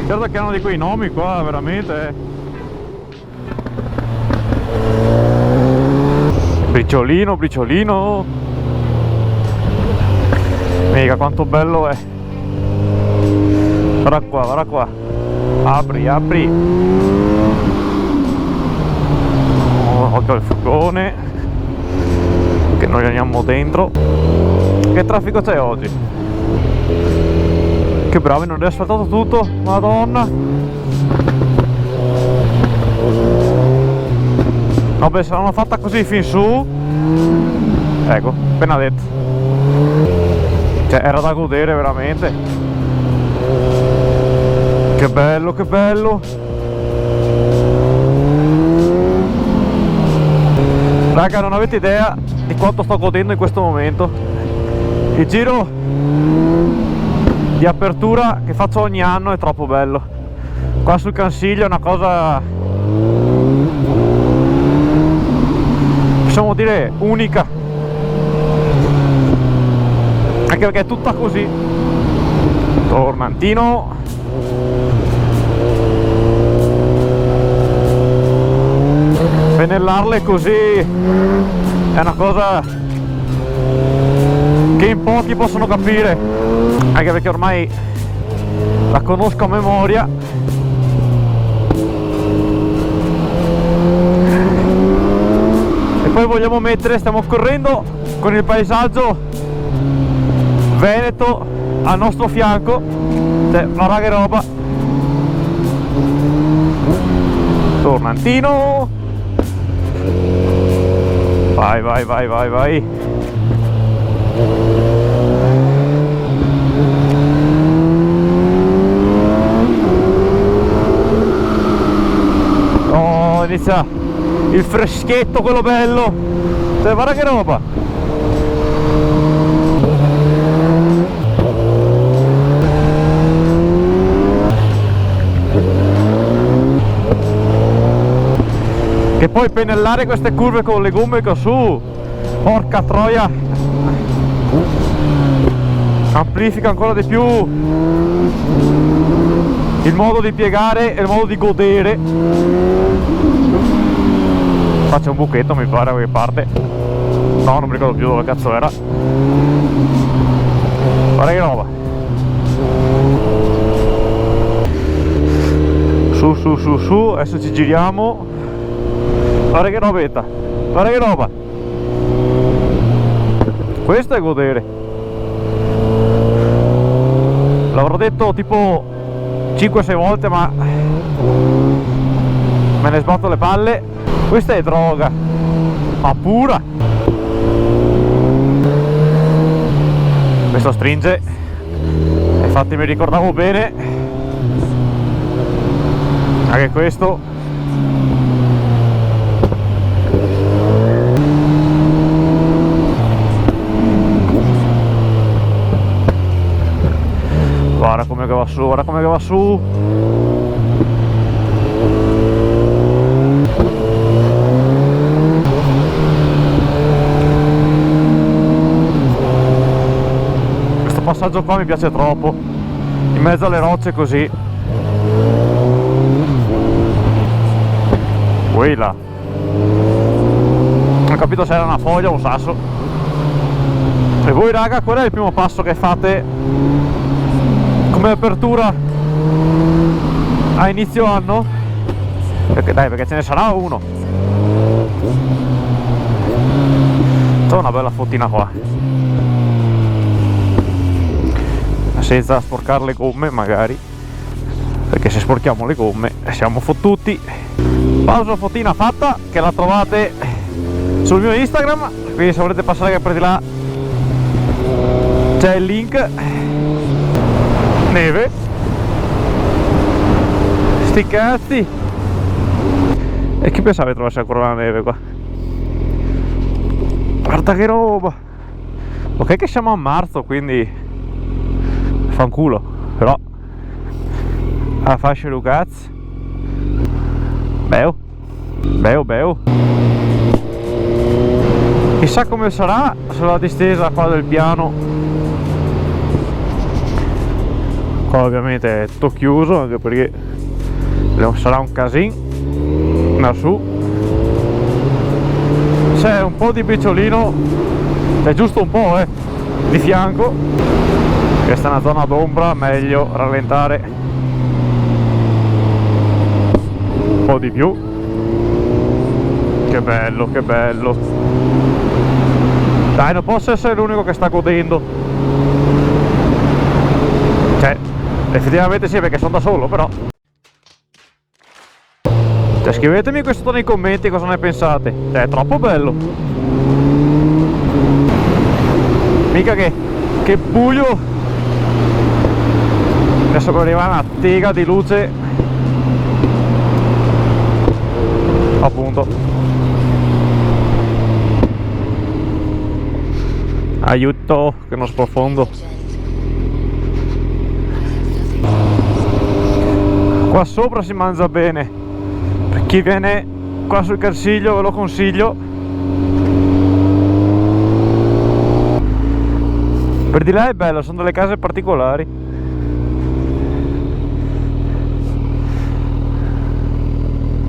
Certo che hanno di quei nomi qua, veramente. Briciolino, briciolino. Mica quanto bello è. Guarda qua, guarda qua. Apri, apri. Oh, occhio al furgone, che noi andiamo dentro. Che traffico c'è oggi? Che bravi, non è asfaltato tutto, madonna. Vabbè, se l'hanno fatta così fin su, ecco, appena detto, cioè era da godere veramente. Che bello, che bello. Raga, non avete idea di quanto sto godendo in questo momento. Il giro di apertura che faccio ogni anno è troppo bello. Qua sul Cansiglio è una cosa, possiamo dire, unica, anche perché è tutta così. Tornantino. Pennellarle così è una cosa che in pochi possono capire, anche perché ormai la conosco a memoria. E poi vogliamo mettere, stiamo correndo con il paesaggio veneto al nostro fianco, cioè guarda che roba. Tornantino. Vai, vai, vai, vai, vai. Oh, inizia il freschetto, quello bello. Cioè, guarda che roba. E poi pennellare queste curve con le gomme che ho su, porca troia, amplifica ancora di più il modo di piegare e il modo di godere. Faccio un buchetto, mi pare, da qualche parte. No, non mi ricordo più dove cazzo era. Guarda che roba. Su, su, su, su, adesso ci giriamo. Guarda che robetta, guarda che roba. Questo è godere. L'avrò detto tipo 5-6 volte, ma me ne sbatto le palle. Questa è droga, ma pura. Questo stringe, infatti mi ricordavo bene. Anche questo. Guarda come va su, guarda come va su. Questo passaggio qua mi piace troppo, in mezzo alle rocce così. Quella. Non ho capito se era una foglia o un sasso. E voi raga, qual è il primo passo che fate come apertura a inizio anno? Perché dai, perché ce ne sarà uno. C'ho una bella fottina qua, senza sporcare le gomme magari, perché se sporchiamo le gomme siamo fottuti. Pausa fotina fatta, che la trovate sul mio Instagram, quindi se volete passare per di là c'è il link. Neve, sti cazzi. E chi pensava che trovasse ancora la neve qua? Guarda che roba. Ok che siamo a marzo, quindi fanculo, però a fascia di cazzo. Beu, beu, beu. Chissà come sarà sulla distesa qua del piano Qua ovviamente è tutto chiuso, anche perché sarà un casino lassù. C'è un po' di briciolino, è giusto un po', di fianco. Questa è una zona d'ombra, meglio rallentare un po' di più. Che bello, che bello. Dai, non posso essere l'unico che sta godendo. Cioè, effettivamente sì, perché sono da solo, però. Cioè, scrivetemi qui sotto nei commenti cosa ne pensate. Cioè, è troppo bello. Mica che buio. Adesso arriva una tega di luce. Appunto. Aiuto, che non sprofondo. Qua sopra si mangia bene. Per chi viene qua sul Carsiglio ve lo consiglio. Per di là è bello, sono delle case particolari.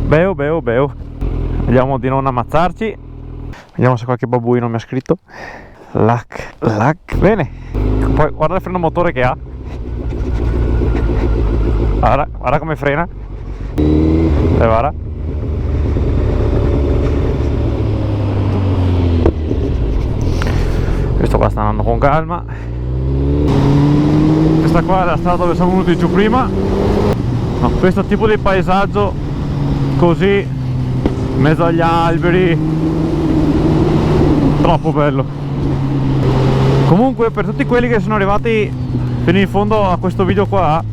Beo, beo, beo. Vediamo di non ammazzarci. Vediamo se qualche babuino mi ha scritto. Lac. Bene. Poi guarda il freno motore che ha. Guarda come frena. E guarda. Questo qua sta andando con calma. Questa qua è la strada dove siamo venuti giù prima. No, questo tipo di paesaggio così in mezzo agli alberi, troppo bello. Comunque, per tutti quelli che sono arrivati fino in fondo a questo video qua,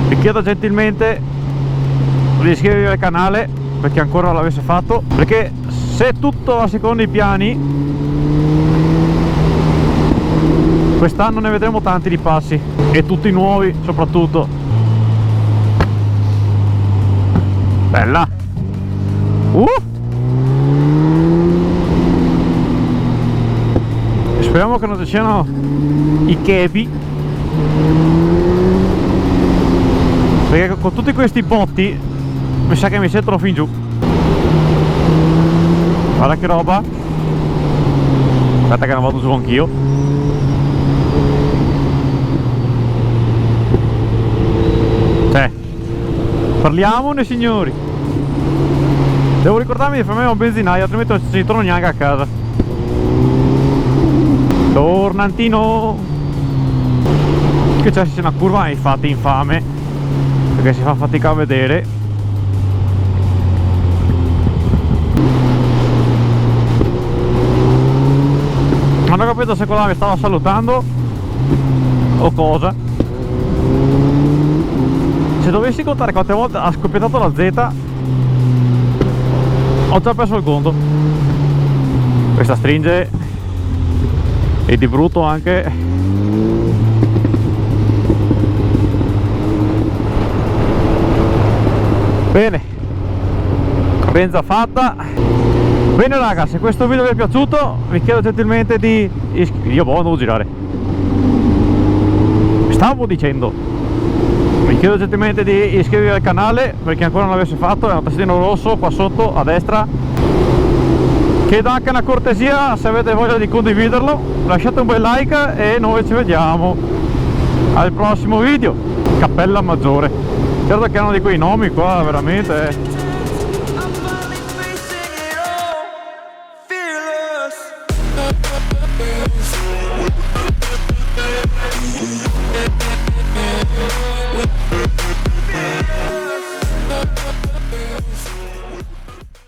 vi chiedo gentilmente di iscrivervi al canale per chi ancora non l'avesse fatto, perché se tutto va secondo i piani quest'anno ne vedremo tanti di passi, e tutti nuovi soprattutto. Bella. Speriamo che non ci siano i chepi, perché con tutti questi botti mi sa che mi sentono fin giù. Guarda che roba. Aspetta che non vado giù anch'io. Parliamone, signori. Devo ricordarmi di fermarmi a un benzinaio, altrimenti non ci torno neanche a casa. Tornantino. Che c'è, se c'è una curva infatti infame, perché si fa fatica a vedere. Non ho capito se quella mi stava salutando o cosa. Se dovessi contare quante volte ha scoppiettato la Z, ho già perso il conto. Questa stringe, e di brutto anche. Bene, benza fatta. Bene raga, se questo video vi è piaciuto vi chiedo gentilmente di io devo girare. Stavo dicendo, vi chiedo gentilmente di iscrivervi al canale per chi ancora non l'avesse fatto, è un tastino rosso qua sotto a destra. Chiedo anche una cortesia, se avete voglia di condividerlo, lasciate un bel like e noi ci vediamo al prossimo video. Cappella Maggiore. Certo che hanno di quei nomi qua veramente. Fearless.